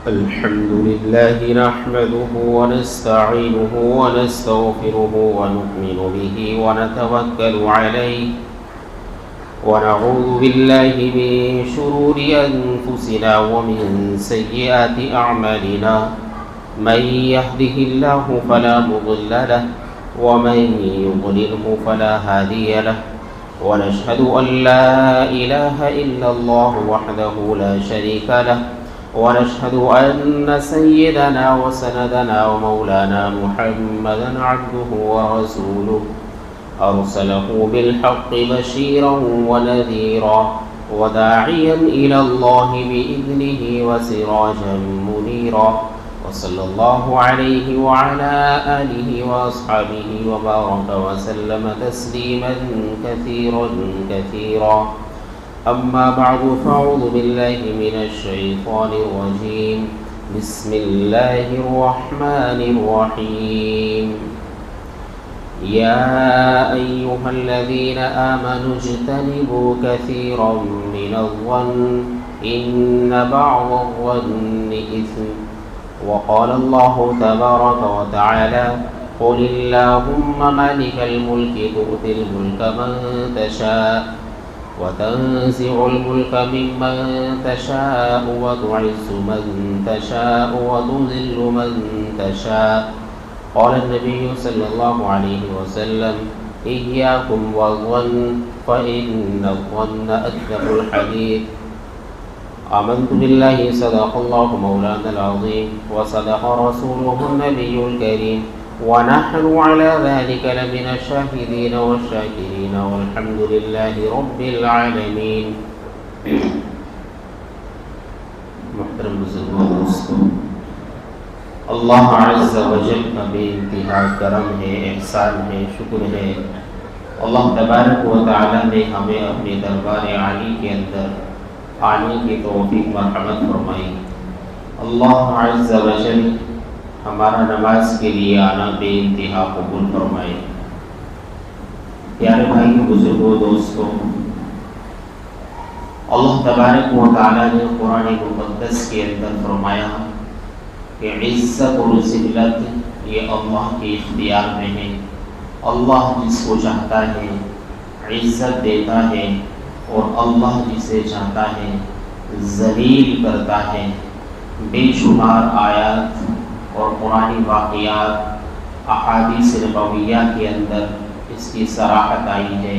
الحمد لله نحمده ونستعينه ونستغفره ونؤمن به ونتوكل عليه ونعوذ بالله من شرور أنفسنا ومن سيئات أعمالنا من يهده الله فلا مضل له ومن يضلله فلا هادي له ونشهد أن لا إله إلا الله وحده لا شريك له ونشهد أن سيدنا وسندنا ومولانا محمدا عبده ورسوله أرسله بالحق بشيرا ونذيرا وداعيا إلى الله بإذنه وسراجا منيرا وصلى الله عليه وعلى آله وأصحابه وبارك وسلم تسليما كثيرا أما بعد فأعوذ بالله من الشيطان الرجيم بسم الله الرحمن الرحيم يا أيها الذين آمنوا اجتنبوا كثيرا من الظن إن بعض الظن إثم وقال الله تبارك وتعالى قل اللهم مالك الملك تؤتي الملك من تشاء وتنزع الملك ممن تشاء وتعز من تشاء وتذل من تشاء قال النبي صلى الله عليه وسلم إياكم والظن فإن الظن أكذب الحديث آمنت بالله صدق الله مولانا العظيم وصدق رسوله النبي الكريم ونحن على ذلك لمن الشاهدين والشاكرين والحمد لله رب العالمين. محترم بزرگوں دوستوں، اللہ عز و جل کا بے انتہا کرم ہے، احسان ہے، شکر ہے. اللہ تبارک و تعالی نے ہمیں اپنے دربار عالی کے اندر آنے کی توفیق مرحمت فرمائی. اللہ عز و جل ہمارا نماز کے لیے آنا بے انتہا قبول فرمائے. پیارے بھائی بزرگوں دوستوں، اللہ تبارک و تعالی نے قرآن مقدس کے اندر فرمایا کہ عزت اور ذلت یہ اللہ کے اختیار میں ہے. اللہ جس کو چاہتا ہے عزت دیتا ہے اور اللہ جسے چاہتا ہے ذلیل کرتا ہے. بے شمار آیات اور قرآنی واقعات احادیث نبویہ کے اندر اس کی صراحت آئی ہے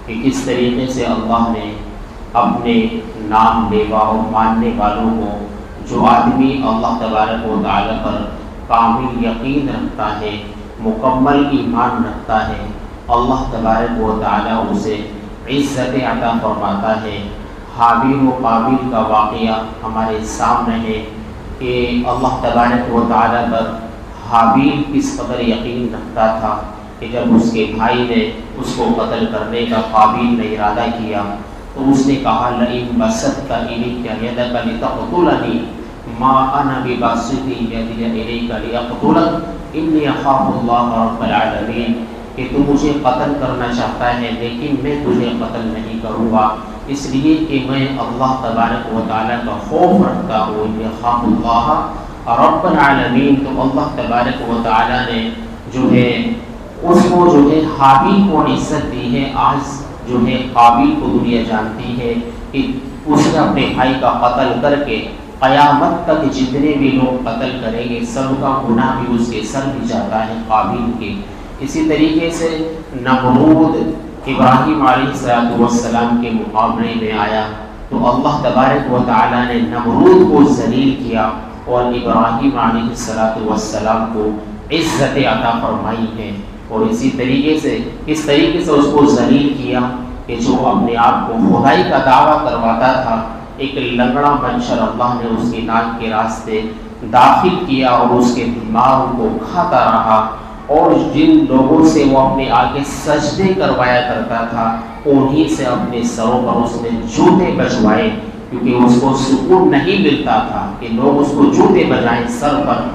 کہ کس طریقے سے اللہ نے اپنے نام لیوا اور ماننے والوں کو، جو آدمی اللہ تبارک و تعالی پر کامل یقین رکھتا ہے، مکمل ایمان رکھتا ہے، اللہ تبارک و تعالی اسے عزت عطا فرماتا ہے. حابیل و قابیل کا واقعہ ہمارے سامنے ہے کہ اللہ تبارک و تعالی پر حابیل کس قدر یقین رکھتا تھا کہ جب اس کے بھائی نے اس کو قتل کرنے کا قابیل نے ارادہ کیا تو اس نے کہا لئن بسطت الیک یدک لتقتلنی ما انا بباسط یدی الیک لاقتلک انی اخاف اللہ رب العالمین، کہ تو مجھے قتل کرنا چاہتا ہے لیکن میں تجھے قتل نہیں کروں گا، اس لیے کہ میں اللہ تبارک و تعالیٰ کا خوف رکھتا ہوں. اخاف اللہ رب العالمین. تو اللہ تبارک و تعالیٰ نے جو ہے اس کو جو ہے حابیل کو عزت دی ہے. آج جو ہے قابیل کو دنیا جانتی ہے کہ اس نے اپنے بھائی کا قتل کر کے قیامت تک جتنے بھی لوگ قتل کریں گے سب کا گناہ بھی اس کے سر بھی جاتا ہے قابیل کے. اسی طریقے سے نمرود ابراہیم علیہ السلام کے مقابلے میں آیا تو اللہ تبارک و تعالیٰ نے نمرود کو ذلیل کیا اور ابراہیم علیہ السلام کو عزت عطا فرمائی ہے. اور اسی طریقے سے اس طریقے سے اس کو ذلیل کیا کہ جو اپنے آپ کو خدائی کا دعویٰ کرواتا تھا، ایک لنگڑا بنشر اللہ نے اس کی ناک کے راستے داخل کیا اور اس کے دماغ کو کھاتا رہا. اور جن لوگوں سے وہ اپنے آگے سجدے کروایا کرتا تھا انہی سے اپنے سروں پر اس نے جوتے بجوائے، کیونکہ اس کو سکون نہیں ملتا تھا کہ لوگ اس کو جوتے بجائیں سر پر،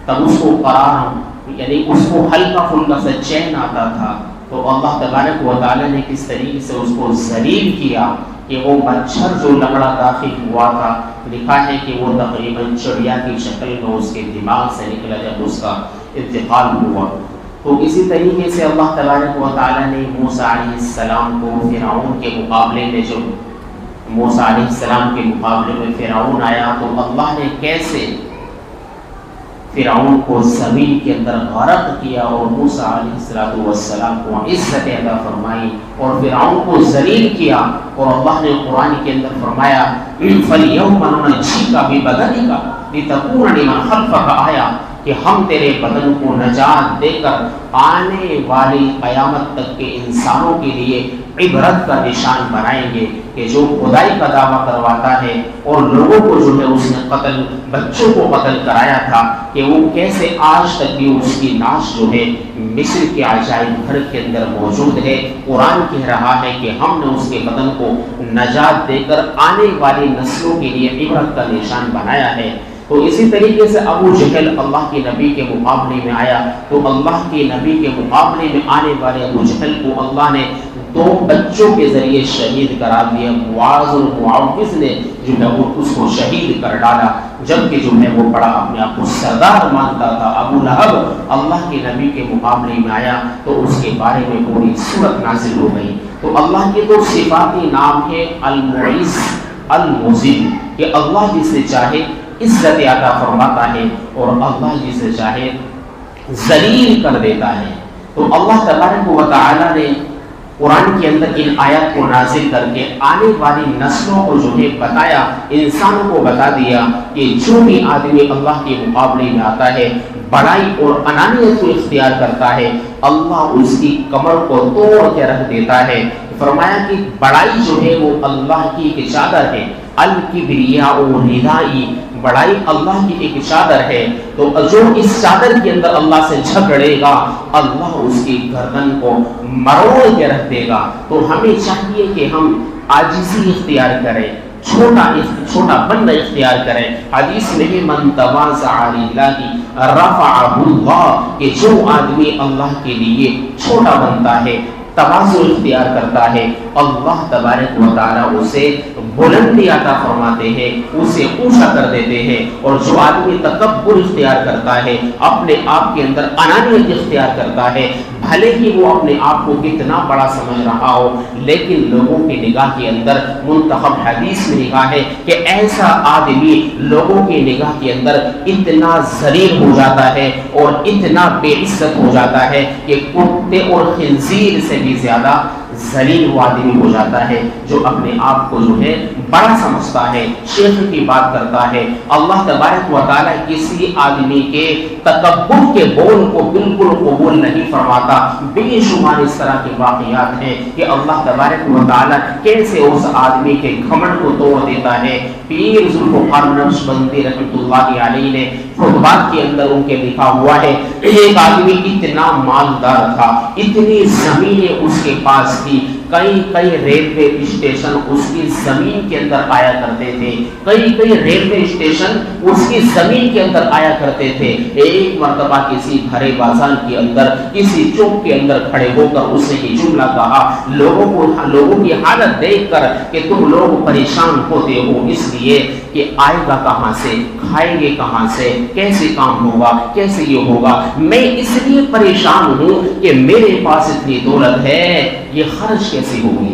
تب اس کو قرار یعنی اس کو ہلکا پھلکا سا چین آتا تھا. تو اللہ تبارک و تعالی نے کس طریقے سے اس کو ذلیل کیا کہ وہ مچھر جو لکڑا داخل ہوا تھا، لکھا ہے کہ وہ تقریباً چڑیا کی شکل میں اس کے دماغ سے نکلا جب اس کا انتقال ہوا۔ تو اسی طریقے سے اللہ تبارک و تعالیٰ نے موسیٰ علیہ السلام کو فرعون کے مقابلے میں، جو موسیٰ علیہ السلام کے مقابلے میں فرعون آیا، تو اللہ نے کیسے فرعون کو زمین کے اندر غرق کیا اور موسیٰ علیہ السلام کو عزت عطا فرمائی اور فرعون کو ذلیل کیا۔ اور اللہ نے قرآن کے اندر فرمایا فَالْيَوْمَ نُنَجِّيكَ بِبَدَنِكَ لِتَكُونَ لِمَنْ خَلْفَكَ آیَةً، کہ ہم تیرے بدن کو نجات دے کر آنے والی قیامت تک کے انسانوں کے لیے عبرت کا نشان بنائیں گے، کہ جو خدائی کا دعویٰ کرواتا ہے اور لوگوں کو جو ہے اس نے قتل، بچوں کو قتل کرایا تھا، کہ وہ کیسے آج تک بھی اس کی ناش جو ہے مصر کے عجائب گھر کے اندر موجود ہے۔ قرآن کہہ رہا ہے کہ ہم نے اس کے بدن کو نجات دے کر آنے والی نسلوں کے لیے عبرت کا نشان بنایا ہے۔ تو اسی طریقے سے ابو جہل اللہ کے نبی کے مقابلے میں آیا، تو اللہ کے نبی کے مقابلے میں آنے والے ابو جہل کو اللہ نے 2 بچوں کے ذریعے شہید کرا دیا۔ معاذ اور معوذ نے جو ہے وہ اس کو شہید کر ڈالا، جبکہ جو ہے وہ بڑا اپنے آپ کو سردار مانتا تھا۔ ابو لہب اللہ کے نبی کے مقابلے میں آیا تو اس کے بارے میں پوری سورت نازل ہو گئی۔ تو اللہ کے 2 صفاتی نام ہے، المعز، المذل، کہ اللہ جسے چاہے عزت عطا فرماتا ہے اور اللہ جسے چاہے ذلیل کر دیتا ہے۔ تو اللہ تبارک و تعالیٰ نے قرآن کے اندر ان آیات کو نازل کر کے آنے والی نسلوں کو جو ہے بتایا، انسانوں کو بتا دیا کہ جو بھی آدمی اللہ کے مقابلے میں آتا ہے، بڑائی اور انانیت کو اختیار کرتا ہے، اللہ اس کی کمر کو توڑ کے رکھ دیتا ہے۔ فرمایا کہ بڑائی جو ہے وہ اللہ کی ایک چادر ہے، الکبریاء ردائی، بڑائی اللہ کی ایک چادر ہے، تو جو اس چادر کے اندر اللہ سے جھگڑے گا، اللہ اس کی گردن کو مروڑ کے رکھ دے گا۔ تو ہمیں چاہیے کہ ہم عاجزی اختیار کریں، چھوٹا بندہ اختیار کریں۔ حدیث میں بھی من تواضع للہ رفعہ اللہ، کہ جو آدمی اللہ کے لیے چھوٹا بنتا ہے، تواضع اختیار کرتا ہے، اللہ تبارک و تعالیٰ اسے بلندی عطا فرماتے ہیں، اسے اونچا کر دیتے ہیں۔ اور جو آدمی تکبر اختیار کرتا ہے، اپنے آپ کے اندر انانیت اختیار کرتا ہے، بھلے ہی وہ اپنے آپ کو کتنا بڑا سمجھ رہا ہو، لیکن لوگوں کی نگاہ کے اندر، منتخب حدیث میں لکھا ہے کہ ایسا آدمی لوگوں کی نگاہ کے اندر اتنا ذلیل ہو جاتا ہے اور اتنا بے عزت ہو جاتا ہے کہ کتے اور خنزیر سے بھی زیادہ ذلیل وہ آدمی ہو جاتا ہے، جو اپنے آپ کو جو ہے بڑا سمجھتا ہے، شیخ کی بات کرتا ہے۔ اللہ تبارک و تعالیٰ کسی آدمی کے تکبر کے بول کو بالکل قبول نہیں فرماتا۔ بے شمار اس طرح کے واقعات ہیں کہ اللہ تبارک و تعالیٰ کیسے اس آدمی کے گھمنڈ کو توڑ دیتا ہے۔ پیر ذوالفقار نقشبندی رحمۃ اللہ علیہ نے خطبات کے اندر ان کے لکھا ہوا ہے، ایک آدمی اتنا مالدار تھا، اتنی زمینیں اس کے پاس تھی، کئی ریلوے اسٹیشن اس کی زمین کے اندر آیا کرتے تھے، کئی ریلوے اسٹیشن اس کی زمین کے اندر آیا کرتے تھے۔ ایک مرتبہ کسی بھرے بازار کے اندر، کسی چوک کے اندر کھڑے ہو کر اس نے یہ جملہ کہا، لوگوں کی حالت دیکھ کر کہ تم لوگ پریشان ہوتے ہو اس لیے کہ آئے گا کہاں سے، کھائیں گے کہاں سے، کیسے کام ہوگا، کیسے یہ ہوگا، میں اس لیے پریشان ہوں کہ میرے پاس اتنی دولت ہے، یہ خرچ کیسے ہوگی،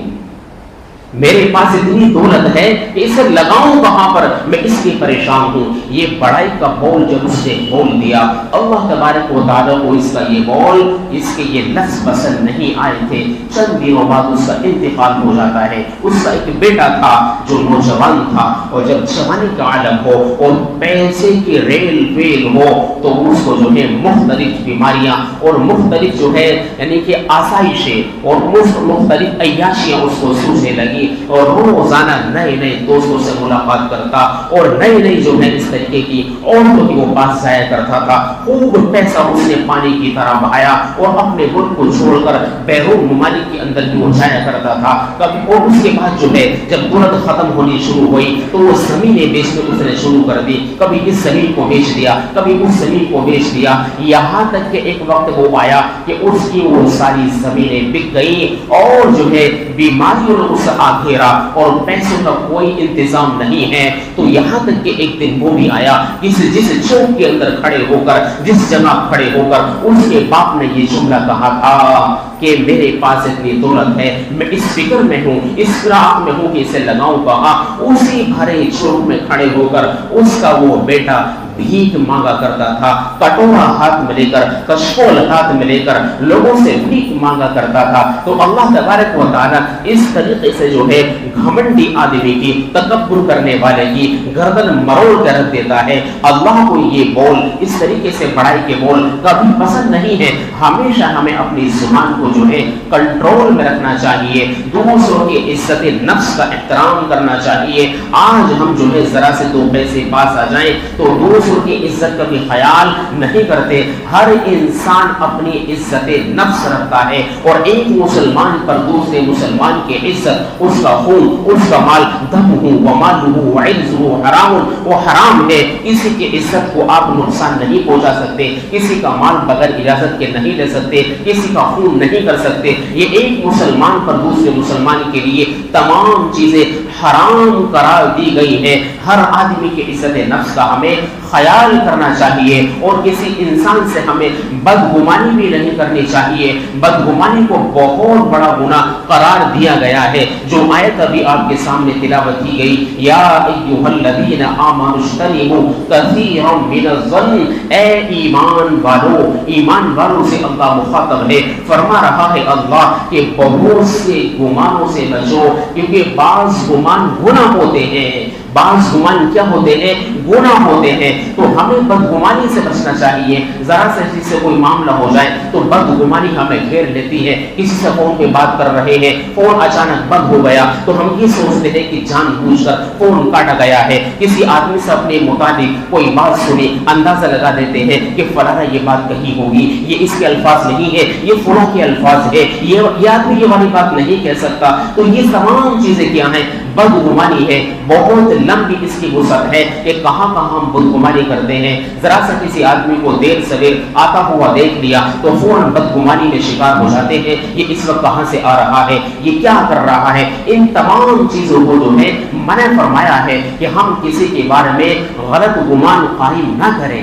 میرے پاس اتنی دولت ہے کہ اسے لگاؤں کہاں پر، میں اس لیے پریشان ہوں۔ یہ بڑائی کا بول جب اس نے بول دیا، اللہ تبارک و تعالیٰ کو اس کا یہ بول، اس کے یہ لفظ پسند نہیں آئے تھے۔ چند دنوں بعد اس کا انتقال ہو جاتا ہے۔ اس کا ایک بیٹا تھا جو نوجوان تھا، اور جب جوانی کا عالم ہو اور پیسے کی ریل ہو تو اس کو جو ہے مختلف بیماریاں اور مختلف جو ہے یعنی کہ آسائشیں اور مختلف عیاشیاں اس کو سوچنے لگی، اور روزانہ نئے دوستوں سے ملاقات کرتا اور نئی جو ہے اس طریقے کی عورتوں کی وہ بات ضائع کرتا تھا۔ خوب پیسہ اس نے پانی کی طرح بہایا اور اپنے ملک کو چھوڑ کر بیرون ممالک کے اندر بھی وہ جایا کرتا تھا۔ اور اس کے بعد جو ہے جب دولت ختم ہونی شروع ہوئی تو وہ زمینیں بیچنے اس نے شروع کر دی، کبھی اس زمین کو بیچ دیا، کبھی اس زمین کو بیچ دیا، یہاں تک کہ ایک وقت وہ آیا کہ اس کی وہ ساری زمینیں بک گئیں اور جو ہے بیماریوں نے اسے آ گھیرا اور پیسوں کا کوئی انتظام نہیں ہے۔ تو یہاں تک کہ ایک دن وہ بھی آیا جس چوک کے اندر کھڑے ہو کر، جس جگہ کھڑے ہو کر اس کے باپ نے یہ جملہ کہا تھا کہ میرے پاس اتنی دولت ہے، میں اس فکر میں ہوں، اس فراق میں ہوں کہ اسے لگاؤں کہاں۔ اسی بھرے چوک میں کھڑے ہو کر اس کا وہ بیٹا بھیک مانگا کرتا تھا، کٹورا ہاتھ میں لے کر، کشکول ہاتھ میں لے کر لوگوں سے بھیک مانگا کرتا تھا۔ تو اللہ تبارک و تعالیٰ اس طریقے سے جو ہے گھمنڈی آدمی کی، تکبر کرنے والے کی گردن مروڑ کر رکھ دیتا ہے۔ اللہ کو یہ بول، اس طریقے سے بڑائی کے بول کبھی پسند نہیں ہے۔ ہمیشہ ہمیں اپنی زبان کو جو ہے کنٹرول میں رکھنا چاہیے، دوسروں کی عزت نفس کا احترام کرنا چاہیے۔ آج ہم جو ہے ذرا سے دو پیسے پاس آ جائیں تو دوسروں کی عزت کا بھی خیال نہیں کرتے۔ ہر انسان اپنی عزت نفس رکھتا ہے، اور ایک مسلمان پر دوسرے مسلمان کی عزت، اس کا خون، اس کا مال، دمہ ومالہ وعرضہ حرام، وہ حرام ہے۔ کسی کی عزت کو آپ نقصان نہیں پہنچا سکتے، کسی کا مال بغیر اجازت کے نہیں لے سکتے، کسی کا خون نہیں کر سکتے۔ یہ ایک مسلمان پر دوسرے مسلمان کے لیے تمام چیزیں حرام قرار دی گئی ہے۔ ہر آدمی کی عزت نفس کا ہمیں خیال کرنا چاہیے، اور کسی انسان سے ہمیں بدگمانی بھی نہیں کرنی چاہیے۔ بدگمانی کو بہت بڑا گناہ قرار دیا گیا ہے، جو آیت ابھی آپ کے سامنے تلاوت کی گئی، یا ایھا الذین آمنوا اجتنبوا کثیرا من الظن، اے ایمان والو، ایمان والوں سے اللہ مخاطب ہے، فرما رہا ہے اللہ کہ بہت سے گمانوں سے بچو، کیونکہ بعض گمان گناہ ہوتے ہیں۔ بعض گمان کیا ہوتے ہیں؟ گناہ ہوتے ہیں۔ تو ہمیں بدگمانی سے بچنا چاہیے۔ ذرا سے کسی سے کوئی معاملہ ہو جائے تو بدگمانی ہمیں گھیر لیتی ہے۔ کسی سے فون پہ بات کر رہے ہیں، فون اچانک بند ہو گیا تو ہم یہ سوچتے ہیں کہ جان بوجھ کر فون کاٹا گیا ہے۔ کسی آدمی سے اپنے متعلق کوئی بات سنی، اندازہ لگا دیتے ہیں کہ فلانا یہ بات کہی ہوگی، یہ اس کے الفاظ نہیں ہے، یہ فلاں کے الفاظ ہے، یہ آدمی یہ والی بات نہیں کہہ سکتا۔ تو یہ تمام چیزیں کیا ہیں؟ بدگمانی ہے۔ بہت لمبی اس کی وسعت ہے کہ کہاں کہاں ہم بدگمانی کرتے ہیں۔ ذرا سا کسی آدمی کو دیر سویر آتا ہوا دیکھ لیا تو فوراً بدگمانی میں شکار ہو جاتے ہیں، یہ اس وقت کہاں سے آ رہا ہے، یہ کیا کر رہا ہے۔ ان تمام چیزوں کو جو ہے منع فرمایا ہے کہ ہم کسی کے بارے میں غلط گمان قائم نہ کریں۔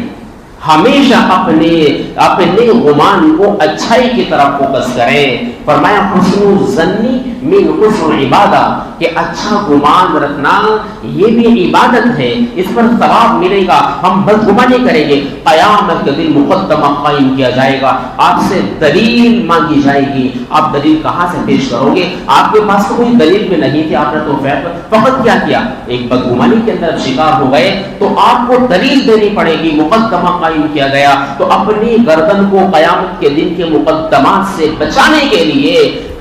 ہمیشہ اپنے گمان کو اچھائی کی طرف فوکس کریں۔ فرمایا حسن الظن من حسن عبادہ، کہ اچھا گمان رکھنا یہ بھی عبادت ہے، اس پر ثواب ملے گا۔ ہم بدگمانی کریں گے، قیامت کے دن مقدمہ قائم کیا جائے گا، آپ سے دلیل مانگی جائے گی۔ آپ دلیل کہاں سے پیش کرو گے؟ آپ کے پاس تو کوئی دلیل بھی نہیں تھی، آپ نے تو فقط کیا کیا؟ ایک بدگمانی کے اندر شکار ہو گئے تو آپ کو دلیل دینی پڑے گی۔ مقدمہ قائم کیا گیا تو اپنی گردن کو قیامت کے دن کے مقدمات سے بچانے کے لیے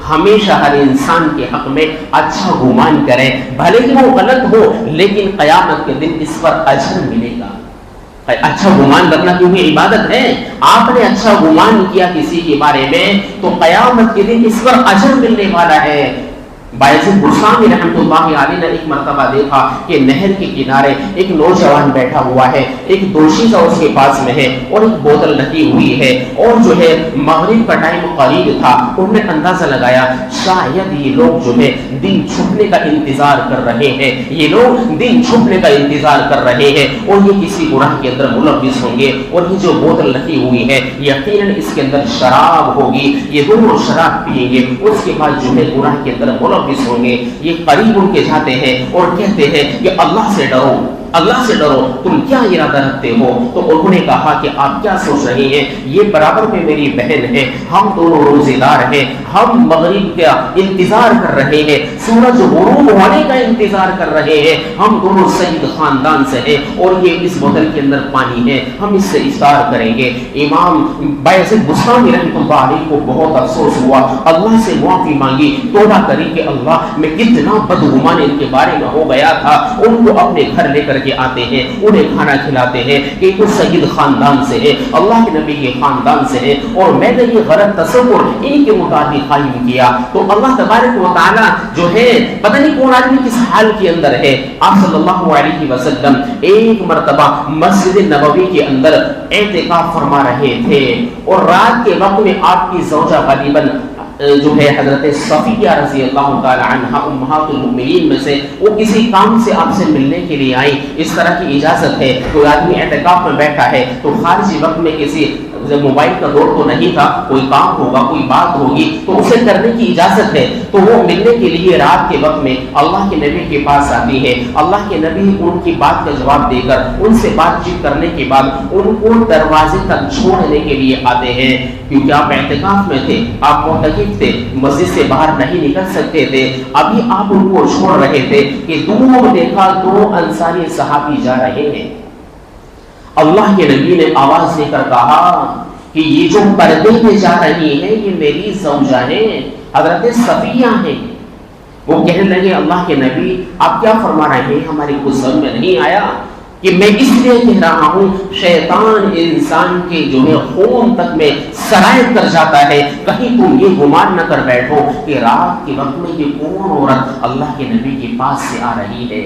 ہمیشہ ہر انسان کے حق میں اچھا گمان کریں، بھلے ہی وہ غلط ہو لیکن قیامت کے دن اس پر اجر ملے گا۔ اچھا گمان رکھنا کیونکہ عبادت ہے۔ آپ نے اچھا گمان کیا کسی کے بارے میں تو قیامت کے دن اس پر اجر ملنے والا ہے۔ بایزید بستامی رحمۃ اللہ علیہ نے ایک مرتبہ دیکھا کہ نہر کے کنارے ایک نوجوان بیٹھا ہوا ہے، ایک دوشیزہ اس کے پاس میں ہے اور ایک بوتل رکھی ہوئی ہے، اور جو ہے مغرب کا ٹائم قریب تھا۔ انہوں نے اندازہ لگایا شاید یہ لوگ جو ہے دن چھپنے کا انتظار کر رہے ہیں، یہ لوگ دن چھپنے کا انتظار کر رہے ہیں اور یہ کسی گناہ کے اندر ملوث ہوں گے، اور یہ جو بوتل رکھی ہوئی ہے یقیناً اس کے اندر شراب ہوگی، یہ دونوں شراب پیئیں گے، اس کے بعد جو ہے گناہ کے اندر ملوث ہوں گے۔ یہ قریب ان کے جاتے ہیں اور کہتے ہیں کہ اللہ سے ڈرو، اللہ سے ڈرو، تم کیا ارادہ رکھتے ہو؟ تو انہوں نے کہا کہ آپ کیا سوچ رہے ہیں؟ یہ برابر میں میری بہن ہے، ہم دونوں روزے دار ہیں، ہم مغرب کا انتظار کر رہے ہیں، سورج غروب ہونے کا انتظار کر رہے ہیں، ہم دونوں سید خاندان سے ہیں اور یہ اس بوتل کے اندر پانی ہے، ہم اس سے افطار کریں گے۔ امام بایزید بستامی رحمۃ اللہ علیہ کو بہت افسوس ہوا، اللہ سے معافی مانگی، توبہ کری کہ اللہ میں کتنا بدگمان ان کے بارے میں ہو گیا تھا۔ ان کو اپنے گھر لے کر کے آتے ہیں, انہیں کھانا کھلاتے ہیں کہ وہ سید خاندان سے ہے, اللہ کے نبی کے خاندان سے ہے, اور میں نے یہ غلط تصور ان کے مطابق قائم کیا, تو اللہ تبارک و تعالی جو ہے پتہ نہیں کون آدمی کس حال کے اندر ہے. آپ صلی اللہ علیہ وسلم ایک مرتبہ مسجد نبوی کے اندر اعتکاف فرما رہے تھے, اور رات کے وقت میں آپ کی زوجہ غالباً جو ہے حضرت صفیہ رضی اللہ تعالی عنہ امہات المؤمنین میں سے, وہ کسی کام سے آپ سے ملنے کے لیے آئی. اس طرح کی اجازت ہے, کوئی آدمی اعتکاف میں بیٹھا ہے تو خارجی وقت میں کسی موبائل کا دور تو نہیں تھا, کوئی کام ہوگا, کوئی بات ہوگی تو اسے کرنے کی اجازت ہے. تو وہ ملنے کے لیے رات کے وقت میں اللہ کے نبی کے پاس آتی ہے. اللہ کے نبی ان کی بات کا جواب دے کر ان سے بات چیت کرنے کے بعد ان کو دروازے تک چھوڑنے کے لیے آتے ہیں, کیونکہ آپ اعتکاف میں تھے, آپ معتکف تھے, مسجد سے باہر نہیں نکل سکتے تھے. ابھی آپ ان کو چھوڑ رہے تھے کہ دور دیکھا 2 انصاری صحابی جا رہے ہیں. اللہ کے نبی نے آواز دے کر کہا کہ یہ جو پردے میں جا رہی ہیں یہ میری زوجہ ہیں, حضرت صفیہ ہیں. وہ کہنے لگے اللہ کے نبی آپ کیا فرما رہے ہیں, ہماری کچھ سمجھ میں نہیں آیا کہ میں اس لیے کہہ رہا ہوں شیطان انسان کے جو ہے خون تک میں سرایت کر جاتا ہے, کہیں تم یہ گمان نہ کر بیٹھو کہ رات کے وقت میں یہ کون عورت اللہ کے نبی کے پاس سے آ رہی ہے,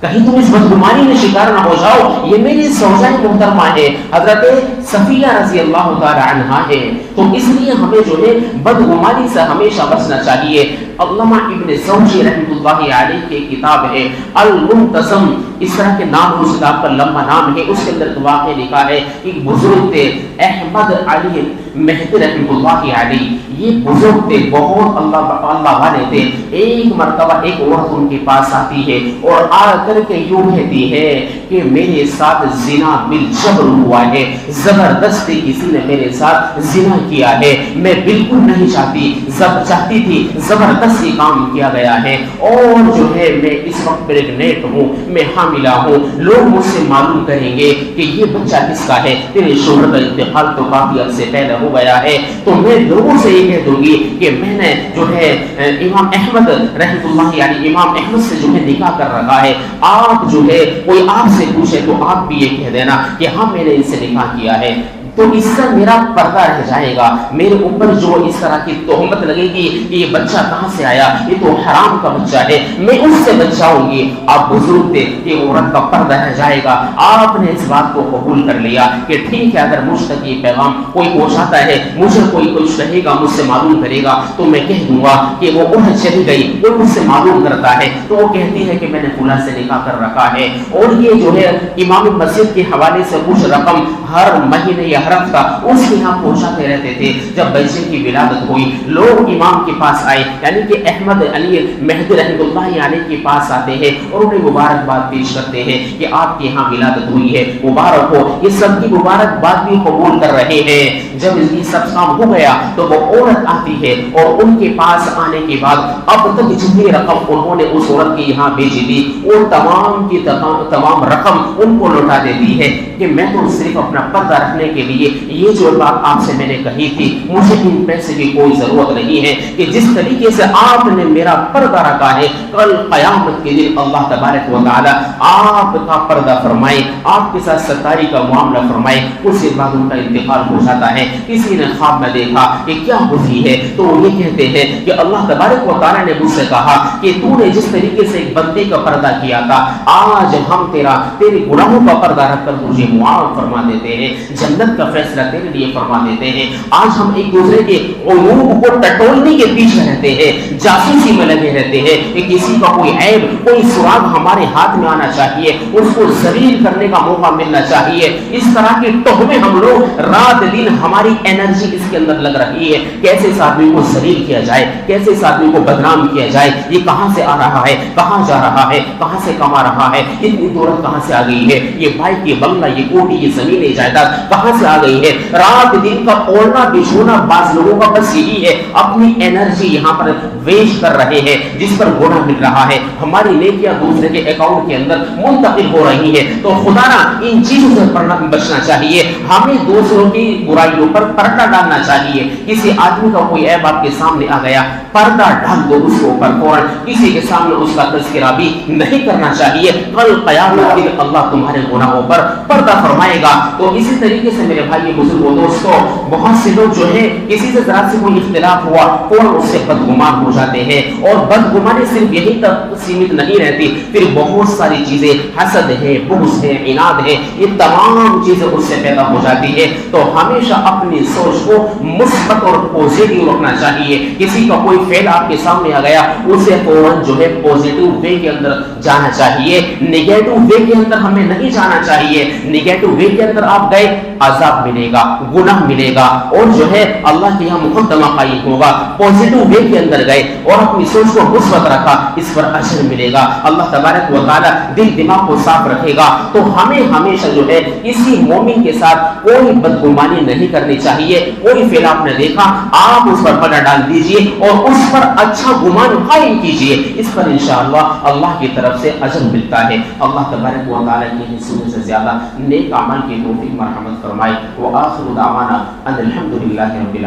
کہیں تم اس بدگمانی میں شکار نہ ہو جاؤ, یہ میری زوجہ محترمہ ہے, حضرت صفیہ رضی اللہ تعالی عنہا ہے. تو اس لیے ہمیں جو ہے بدگمانی سے ہمیشہ بچنا چاہیے. علامہ ابن زوجی رحمۃ اللہ علیہ کی کتاب ہے المنتظم, اس طرح کے نام اس کتاب کا لمبا نام ہے, اس کے اندر واقعہ لکھا ہے. ایک بزرگ تھے احمد علی مہدی رحمۃ اللہ علیہ, یہ بزرگ تھے, بہت اللہ والے تھے. ایک مرتبہ ایک عورت ان کے پاس آتی ہے اور آ کر کے یوں کہتی ہے کہ میرے ساتھ زنا بالجبر ہوا ہے, زبردستی کسی نے میرے ساتھ زنا کیا ہے, میں بالکل نہیں چاہتی تھی, زبردستی کام کیا گیا ہے, اور جو ہے میں اس وقت پریگنیٹ ہوں, میں حاملہ ہوں, لوگ مجھ سے معلوم کریں گے کہ یہ بچہ کس کا ہے, تیرے شوہر کا انتقال تو کافی عرصے پہلے ہو گیا ہے, تو میں لوگوں سے یہ کہہ دوں گی کہ میں نے جو ہے امام احمد رحمۃ اللہ علیہ امام احمد سے جو ہے نکاح کر رکھا ہے. آپ جو ہے کوئی آپ سے پوچھے تو آپ بھی یہ کہہ دینا کہ ہاں میں نے ان سے نکاح کیا ہے, تو اس سے میرا پردہ رہ جائے گا. میرے اوپر جو اس طرح کی تہمت لگے گی کہ یہ بچہ کہاں سے آیا, یہ تو حرام کا بچہ ہے, میں اس سے بچ جاؤں گی. آپ بزرگ تھے کہ عورت کا پردہ رہ جائے گا. آپ نے اس بات کو قبول کر لیا کہ ٹھیک ہے, اگر مجھ تک یہ پیغام کوئی پہنچاتا ہے, مجھے کوئی کچھ کہے گا, مجھ سے معلوم کرے گا, تو میں کہہ دوں گا کہ وہ اٹھ چلی گئی, وہ مجھ سے معلوم کرتا ہے, تو وہ کہتی ہے کہ میں نے فلاں سے نکاح کر رکھا ہے. اور یہ جو ہے امام مسجد کے حوالے سے کچھ رقم ہر مہینے یا ہر ہفتہ اس کے یہاں پہنچاتے رہتے تھے. جب بچے کی ولادت ہوئی, لوگ امام کے پاس آئے, یعنی کہ احمد علی مہدی رحمۃ اللہ علیہ کے پاس آتے ہیں اور انہیں مبارکباد پیش کرتے ہیں کہ آپ کے یہاں ولادت ہوئی ہے, مبارک ہو. یہ سب کی مبارکباد بھی قبول کر رہے ہیں. جب یہ سب کام ہو گیا تو وہ عورت آتی ہے, اور ان کے پاس آنے کے بعد اب تک جتنی رقم انہوں نے اس عورت کے یہاں بھیجی تھی, وہ تمام کی تمام رقم ان کو لوٹا دیتی ہے کہ میں تو صرف اپنا پردہ رکھنے کے لیے یہ جو بات آپ سے میں نے کہی تھی, مجھے ان پیسے کی کوئی ضرورت نہیں ہے, کہ جس طریقے سے آپ نے میرا پردہ رکھا ہے, کل قیامت کے دن اللہ تبارک و تعالی آپ کا پردہ فرمائے, آپ کے ساتھ ستاری کا معاملہ فرمائے. اس کے بعد ان کا انتقال ہو جاتا ہے. کسی نے خواب میں دیکھا کہ کیا ہوئی ہے, تو وہ یہ کہتے ہیں کہ اللہ تبارک و تعالی نے مجھ سے کہا کہ تو نے جس طریقے سے ایک بندے کا پردہ کیا تھا, آج ہم تیرے گناہوں کا پردہ رکھ کر تجھے معاف فرما دیتے ہیں, جنت کا فیصلہ تیرے لیے فرما دیتے ہیں. آج ہم ایک دوسرے کے عیوب کو ٹٹولنے کے پیچھے رہتے ہیں, جاسوسی میں لگے رہتے ہیں کہ کسی کا کوئی عیب, کوئی سراغ ہمارے ہاتھ میں آنا چاہیے, اس کو ذلیل کرنے کا موقع ملنا چاہیے. اس طرح کی تہمیں ہم لوگ رات دن, ہماری انرجی اس کے اندر لگ رہی ہے, کیسے اس آدمی کو ذلیل کیا جائے, کیسے اس آدمی کو بدنام کیا جائے, یہ کہاں سے آ رہا ہے, کہاں جا رہا ہے, کہاں سے کما رہا ہے, اتنی دولت کہاں سے آ گئی ہے, یہ بائک, یہ بنگلہ, یہ کوٹھی, یہ زمین جائیداد کہاں سے آ گئی ہے. رات دن کا اوڑھنا بچھونا بعض لوگوں کا بس یہی ہے, اپنی انرجی یہاں پر ویسٹ کر رہے ہیں جس پر گناہ مل رہا ہے. ہماری نیکیاں دوسرے کے اکاؤنٹ کے اندر منتقل ہو رہی ہے. تو خدا نا ان چیزوں سے بچنا چاہیے. ہمیں دوسروں کی برائیوں پر پردہ ڈالنا چاہیے. کسی آدمی کا کوئی عیب آپ کے سامنے آ گیا, پردہ ڈال دو اس کے اوپر فوراً. کسی کے سامنے اس کا تذکرہ بھی نہیں کرنا چاہیے. کل قیامت کے دن اللہ تمہارے گناہوں پر پردہ فرمائے گا. تو اسی طریقے سے میرے بھائی بزرگوں دوستوں, بہت سے لوگ جو ہے کسی سے ذرا سے کوئی اختلاف ہوا فوراً اس سے بدگمان ہو جاتے ہیں. اور بدگمانی صرف یہی تک سیمت نہیں رہتی, پھر بہت ساری چیزیں, حسد ہے, بغض ہے, عناد ہے, یہ تمام چیزیں اس سے پیدا ہو جاتی ہے. تو ہمیشہ اپنی سوچ کو مثبت اور پوزیٹو رکھنا چاہیے. کسی کا کوئی فعل آپ کے سامنے آ گیا, اسے فوراً جو ہے پوزیٹو وے کے اندر جانا چاہیے, نیگیٹو وے کے اندر ہمیں نہیں جانا چاہیے. نیگیٹو وے کے اندر آپ گئے, عذاب ملے گا, گناہ ملے گا, اور جو ہے اللہ کے یہاں مقدمہ قائم ہوگا. پوزیٹو وے کے اندر گئے اور اپنی سوچ کو مثبت رکھا, اس پر اجر ملے گا. اللہ تبارک و تعالی دل دماغ کو صاف رکھے گا. تو ہمیں ہمیشہ جو ہے کسی مومن کے ساتھ کوئی بدگمانی نہیں کرنی چاہیے. کوئی فعل آپ نے دیکھا, آپ اس پر پردہ ڈال دیجئے اور اس پر اچھا گمان قائم کیجئے. اس پر انشاءاللہ اللہ کی طرف سے اجر ملتا ہے. اللہ تبارک و تعالی کی حصول سے زیادہ نیک عمل کی توفیق مرحمت فرمائے. وآخر دعوانا ان الحمدللہ رب العالمین.